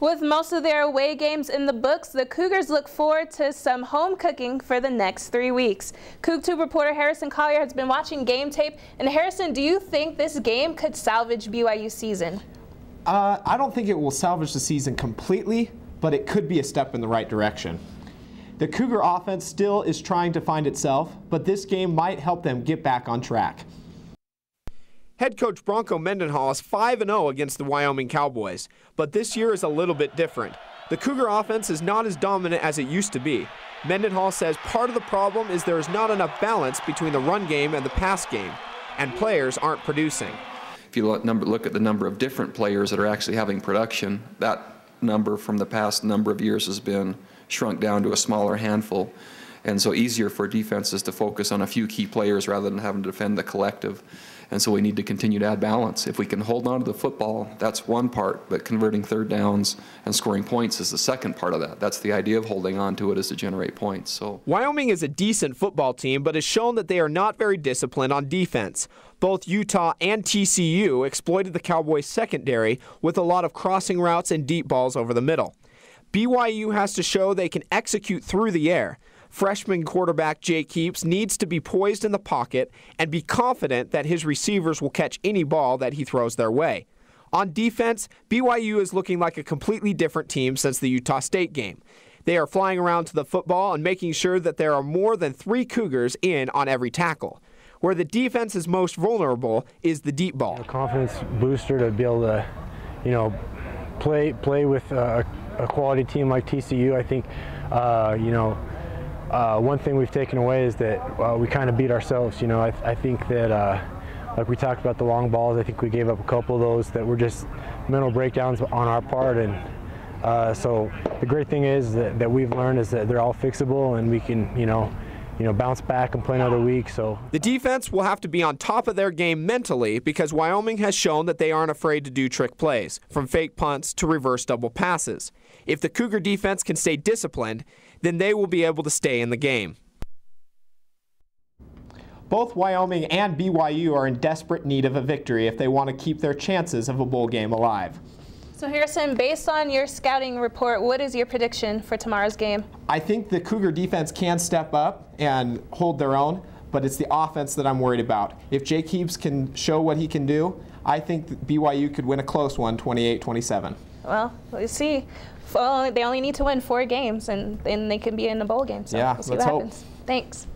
With most of their away games in the books, the Cougars look forward to some home cooking for the next 3 weeks. CougTube reporter Harrison Collier has been watching game tape. And Harrison, do you think this game could salvage BYU's season? I don't think it will salvage the season completely, but it could be a step in the right direction. The Cougar offense still is trying to find itself, but this game might help them get back on track. Head coach Bronco Mendenhall is 5-0 against the Wyoming Cowboys, but this year is a little bit different. The Cougar offense is not as dominant as it used to be. Mendenhall says part of the problem is there is not enough balance between the run game and the pass game, and players aren't producing. If you look at the number of different players that are actually having production, that number from the past number of years has been shrunk down to a smaller handful, and so easier for defenses to focus on a few key players rather than having to defend the collective. And so we need to continue to add balance. If we can hold on to the football, that's one part, but converting third downs and scoring points is the second part of that. That's the idea of holding on to it, is to generate points. So Wyoming is a decent football team, but has shown that they are not very disciplined on defense. Both Utah and TCU exploited the Cowboys' secondary with a lot of crossing routes and deep balls over the middle. BYU has to show they can execute through the air. Freshman quarterback Jake Heaps needs to be poised in the pocket and be confident that his receivers will catch any ball that he throws their way. On defense, BYU is looking like a completely different team since the Utah State game. They are flying around to the football and making sure that there are more than 3 Cougars in on every tackle. Where the defense is most vulnerable is the deep ball. A confidence booster to be able to, play with a quality team like TCU. I think, one thing we've taken away is that we kind of beat ourselves. I think that, like we talked about the long balls, I think we gave up a couple of those that were just mental breakdowns on our part. And so the great thing is that we've learned is that they're all fixable, and we can, bounce back and play another week. So the defense will have to be on top of their game mentally, because Wyoming has shown that they aren't afraid to do trick plays, from fake punts to reverse double passes. If the Cougar defense can stay disciplined, then they will be able to stay in the game. Both Wyoming and BYU are in desperate need of a victory if they want to keep their chances of a bowl game alive. So Harrison, based on your scouting report, what is your prediction for tomorrow's game? I think the Cougar defense can step up and hold their own, but it's the offense that I'm worried about. If Jake Heaps can show what he can do, I think that BYU could win a close one, 28-27. Well, we'll see. Well, they only need to win 4 games, and then they can be in a bowl game. So yeah, we'll see let's what hope. happens. Thanks.